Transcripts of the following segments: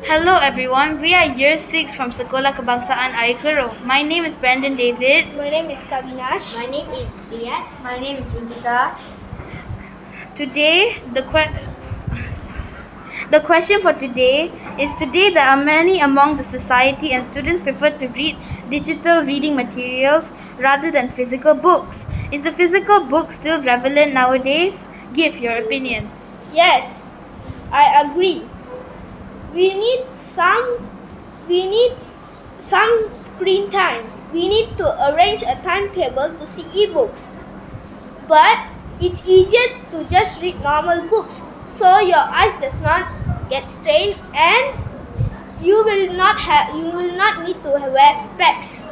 Hello everyone, we are year 6 from Sekolah Kebangsaan Air Keroh. My name is Brandon David. My name is Kavinash. My name is Ziad. My name is Vintika. Today, the question for today is today there are many among the society and students prefer to read digital reading materials rather than physical books. Is the physical book still relevant nowadays? Give your opinion. Yes, I agree. We need some we need some screen time. We need to arrange a timetable to see ebooks. But it's easier to just read normal books so your eyes does not get strained and you will not need to wear specs.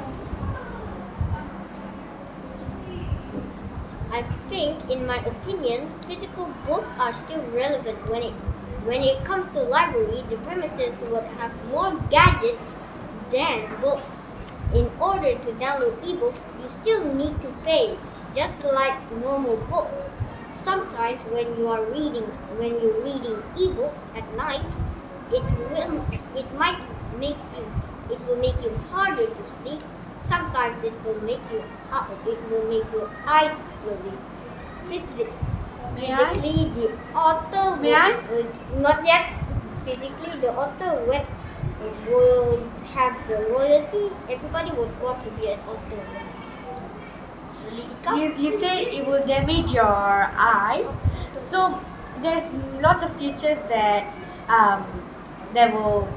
I think, in my opinion, physical books are still relevant when it comes to library. The premises will have more gadgets than books. In order to download ebooks, you still need to pay, just like normal books. Sometimes when you're reading ebooks at night, it might make you it will make you harder to sleep. Sometimes it will make your eyes blurry. May I? Physically, the author May I? not yet. Physically, the author will have the royalty. Everybody would want to be an author. Politika? You say it will damage your eyes. So there's lots of features um that will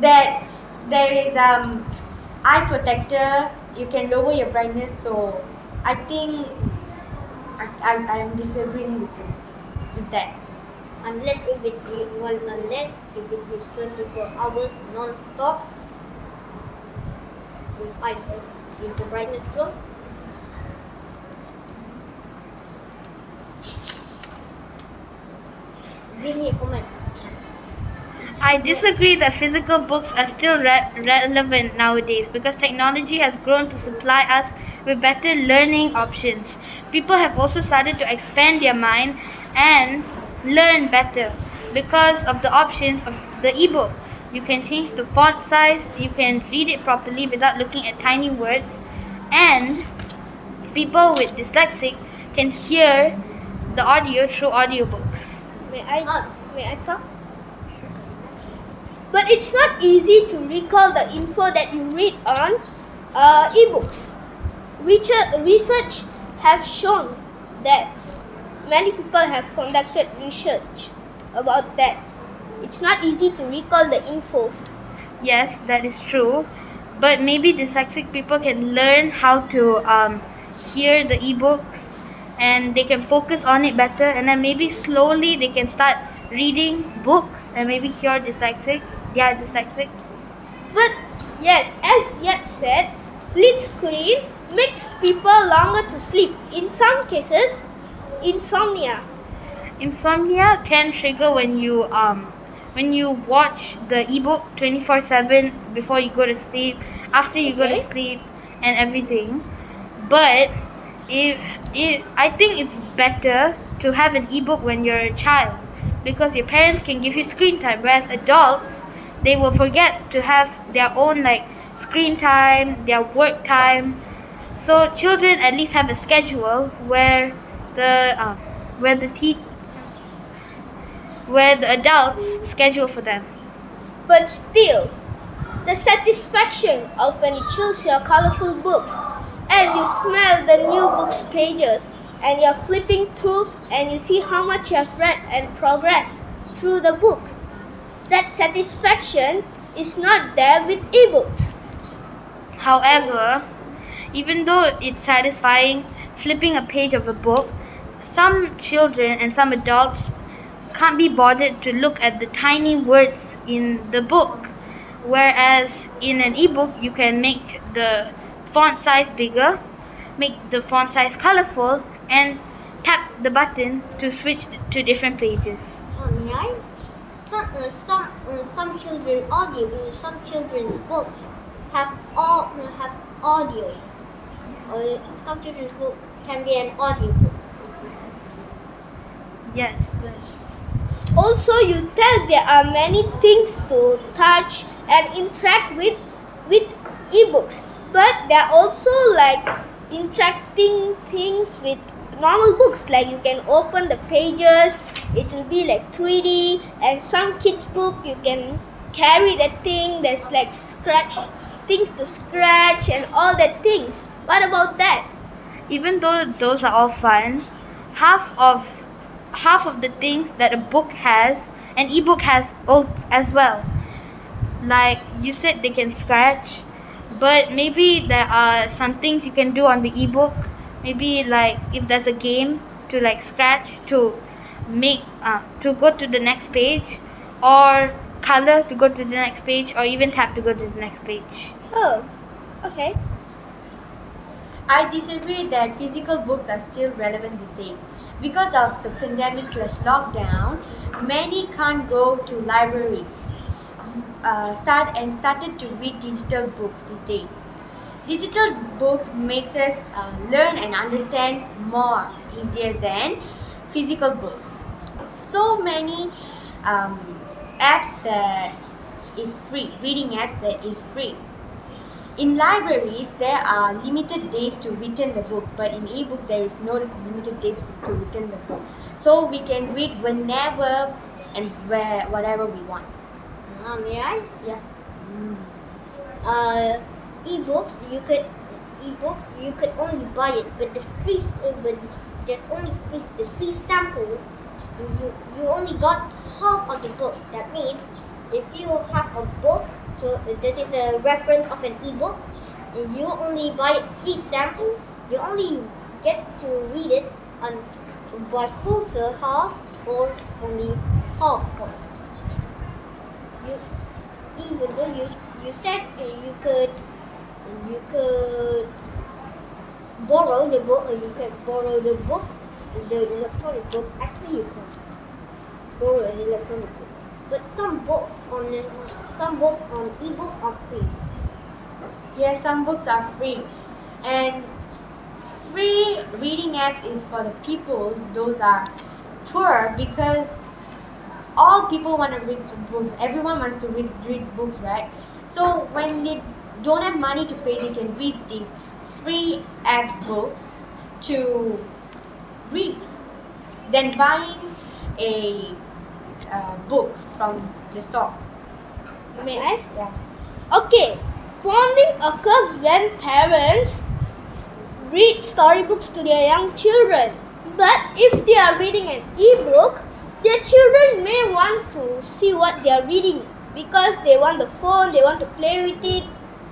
that there is eye protector. You can lower your brightness. So I think I'm disagreeing with that. Unless if it is 24 hours non-stop with the brightness closed. Give me a comment. I disagree that physical books are still relevant nowadays because technology has grown to supply us with better learning options. People have also started to expand their mind and learn better because of the options of the ebook. You can change the font size, you can read it properly without looking at tiny words, and people with dyslexic can hear the audio through audiobooks. May I talk? But it's not easy to recall the info that you read on ebooks. Research have shown that many people have conducted research about that. It's not easy to recall the info. Yes, that is true. But maybe dyslexic people can learn how to hear the ebooks and they can focus on it better, and then maybe slowly they can start reading books and maybe cure dyslexic. Yeah, dyslexic. But yes, as yet said, lit screen makes people longer to sleep. In some cases, insomnia. Insomnia can trigger when you watch the ebook 24/7 before you go to sleep, after you go to Okay. sleep, and everything. But if I think it's better to have an ebook when you're a child because your parents can give you screen time, whereas adults they will forget to have their own like screen time, their work time. So children at least have a schedule the where the te- where the adults schedule for them. But still, the satisfaction of when you choose your colorful books and you smell the new book's pages and you're flipping through and you see how much you have read and progressed through the book. That satisfaction is not there with ebooks. However, even though it's satisfying flipping a page of a book, some children and some adults can't be bothered to look at the tiny words in the book. Whereas in an ebook, you can make the font size bigger, make the font size colorful, and tap the button to switch to different pages. May I? Some children's books have audio. Some children's book can be an audio book. Yes, Also, you tell there are many things to touch and interact with ebooks, but there are also like interacting things with normal books, like you can open the pages, it will be like 3D, and some kids book you can carry that thing, there's like scratch things to scratch and all that things. What about that? Even though those are all fun, half of half of the things that a book has, an ebook has as well. Like you said, they can scratch, but maybe there are some things you can do on the ebook. Maybe like if there's a game to like scratch to make to go to the next page, or color to go to the next page, or even tap to go to the next page. Oh, okay. I disagree that physical books are still relevant these days. Because of the pandemic/lockdown, many can't go to libraries. Started to read digital books these days. Digital books makes us learn and understand more easier than physical books. So many um, apps that is free, reading apps that is free. In libraries, there are limited days to return the book, but in ebook there is no limited days to return the book. So we can read whenever and where whatever we want. May I? Yeah. Ebooks you could only buy it, but but there's only the free sample. You only got half of the book. That means if you have a book, so this is a reference of an ebook, and you only buy it free sample. You only get to read it on by quarter, half, or only half of it. You even though you said you could borrow the book, or you can borrow the book, the electronic book. Actually, you can borrow an electronic book, but some books on ebook are free. Yes, some books are free, and free reading apps is for the people those are poor, because all people want to read books. Everyone wants to read books, right? So when they don't have money to pay, they can read these free app books to read. Then buying a book from the store. May I? Yeah. Okay, bonding occurs when parents read storybooks to their young children. But if they are reading an ebook, their children may want to see what they are reading because they want the phone, they want to play with it,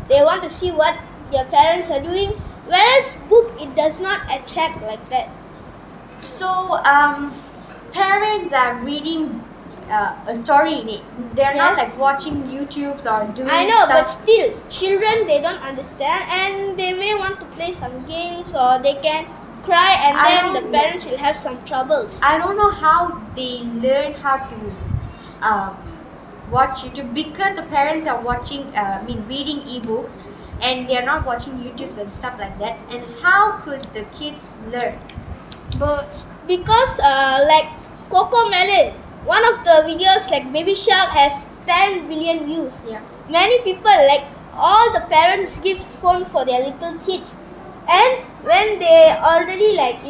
they want to see what their parents are doing. Whereas book, it does not attract like that. So parents are reading a story in it. They're not Yes. like watching YouTubes or doing I know, but stuff. still, children they don't understand and they may want to play some games or they can cry and I then the don't- parents will have some troubles. I don't know how they learn how to um, watch YouTube, because the parents are reading ebooks, and they are not watching YouTubes and stuff like that. And how could the kids learn? But because like Coco Melon, one of the videos like Baby Shark has 10 billion views. Yeah. Many people like all the parents give phone for their little kids, and when they already like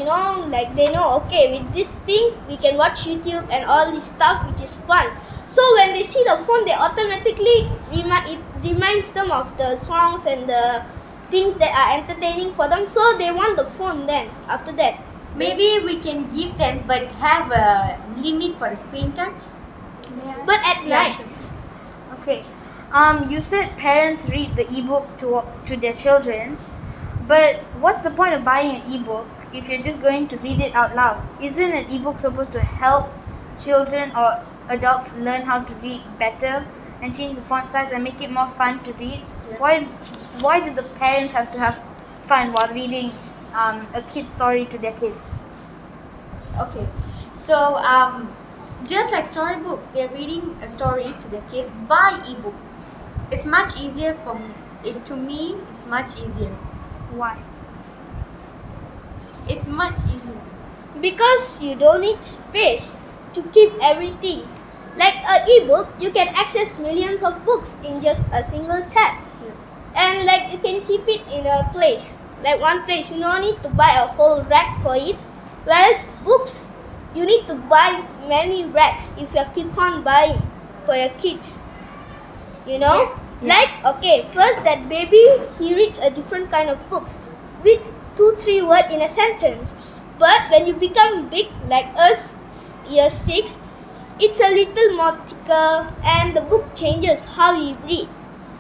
like they know, okay, with this thing we can watch YouTube and all this stuff which is fun. So when they see the phone, they automatically it reminds them of the songs and the things that are entertaining for them. So they want the phone then after that. Maybe we can give them, but have a limit for the screen time. But at Yeah, night. Okay. You said parents read the ebook to their children, but what's the point of buying an ebook if you're just going to read it out loud? Isn't an ebook supposed to help children or adults learn how to read better and change the font size and make it more fun to read? Why do the parents have to have fun while reading a kid's story to their kids? Okay. So just like storybooks, they're reading a story to their kids by ebook. It's much easier to me. It's much easier. Why? It's much easier. Because you don't need space. to keep everything. Like an ebook, you can access millions of books in just a single tap. And like you can keep it in a place, like one place. You don't need to buy a whole rack for it. Whereas books, you need to buy many racks if you keep on buying for your kids. You know? Yeah. Like, okay, first that baby, he reads a different kind of books with 2-3 words in a sentence. But when you become big like us, year 6, it's a little more thicker and the book changes how we read.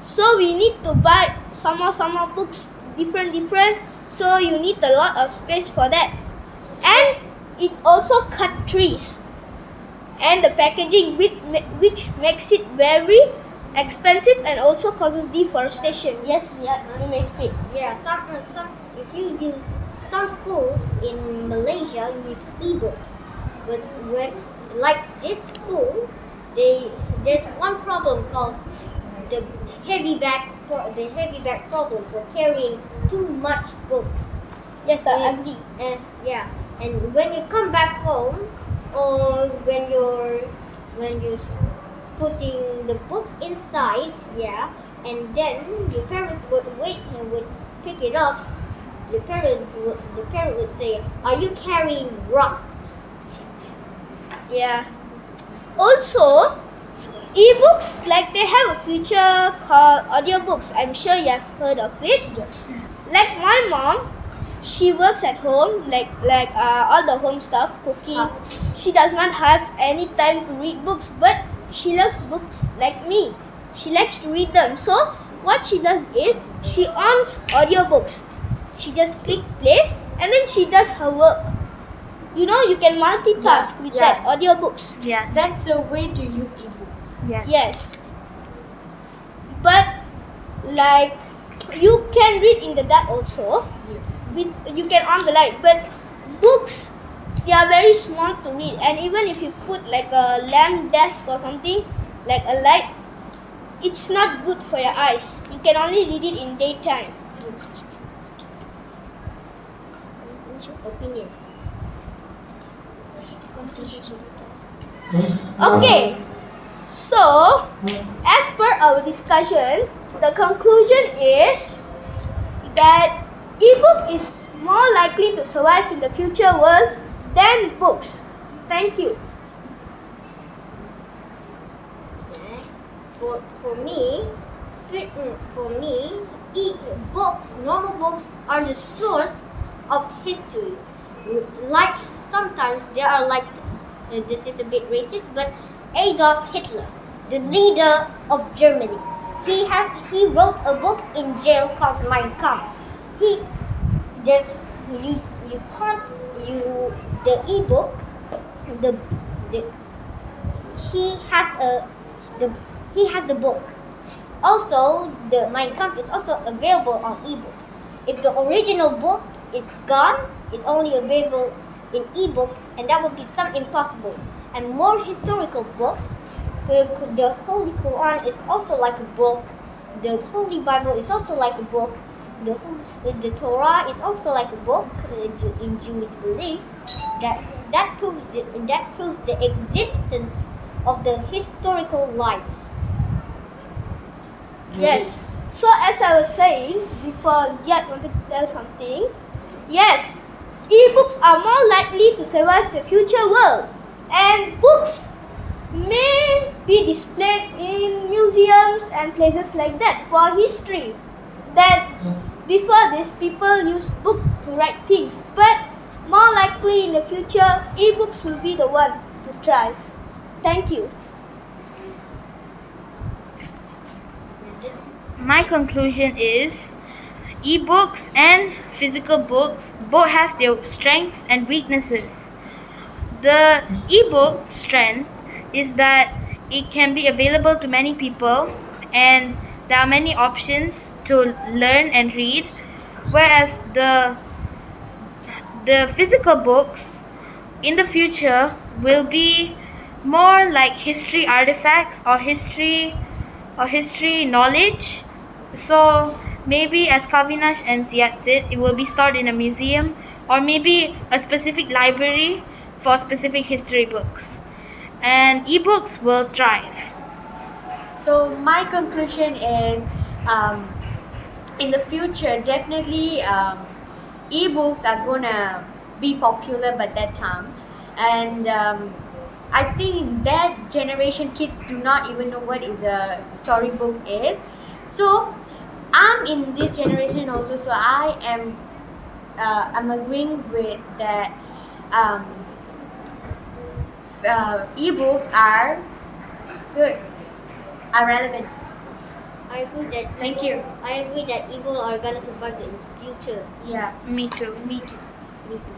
So we need to buy some more books, different. So you need a lot of space for that. And it also cut trees. And the packaging which makes it very expensive and also causes deforestation. Yes, yeah, you may speak. Yeah, some if you use some schools in Malaysia use ebooks, but when like this school, there's one problem called the the heavy bag problem for carrying too much books. Yes, I agree. And yeah, and when you come back home, or when you're putting the books inside, yeah, and then your parents would wait and would pick it up. The parent would say, "Are you carrying rocks?" Yeah. Also, ebooks, like they have a feature called audiobooks. I'm sure you have heard of it. Like my mom, she works at home, like all the home stuff, cooking. She does not have any time to read books, but she loves books like me. She likes to read them. So what she does is she owns audiobooks. She just click play and then she does her work. You know, you can multitask with that audiobooks. Yes. That's the way to use ebook. Yes. Yes. But like you can read in the dark also. With you can on the light. But books, they are very small to read, and even if you put like a lamp desk or something, like a light, it's not good for your eyes. You can only read it in daytime. Opinion. Okay. So, as per our discussion, the conclusion is that ebook is more likely to survive in the future world than books. Thank you. For me, normal books are the source of history. Like sometimes they are like, this is a bit racist, but Adolf Hitler, the leader of Germany, he wrote a book in jail called Mein Kampf. There's you can't you the ebook the he has the book. Also, the Mein Kampf is also available on ebook. If the original book is gone, it's only available in ebook, and that would be some impossible. And more historical books, the Holy Quran is also like a book. The Holy Bible is also like a book. The Torah is also like a book in Jewish belief. That proves the existence of the historical lives. Yes. So as I was saying before, Ziad wanted to tell something. Yes, ebooks are more likely to survive the future world, and books may be displayed in museums and places like that for history. That before this, people used book to write things, but more likely in the future, ebooks will be the one to thrive. Thank you. My conclusion is ebooks and physical books both have their strengths and weaknesses. The ebook strength is that it can be available to many people and there are many options to learn and read, whereas the physical books in the future will be more like history artifacts or history knowledge. So maybe, as Kavinash and Ziad said, it will be stored in a museum or maybe a specific library for specific history books. and ebooks will thrive. So my conclusion is, um, in the future, definitely ebooks are gonna be popular by that time, and I think that generation kids do not even know what is a storybook is. So I'm in this generation also, so I'm agreeing with that. Um, ebooks are good, are relevant. I agree that Thank ebooks. you. I agree that ebooks are gonna survive the future. Yeah, Me too. me too. Me too.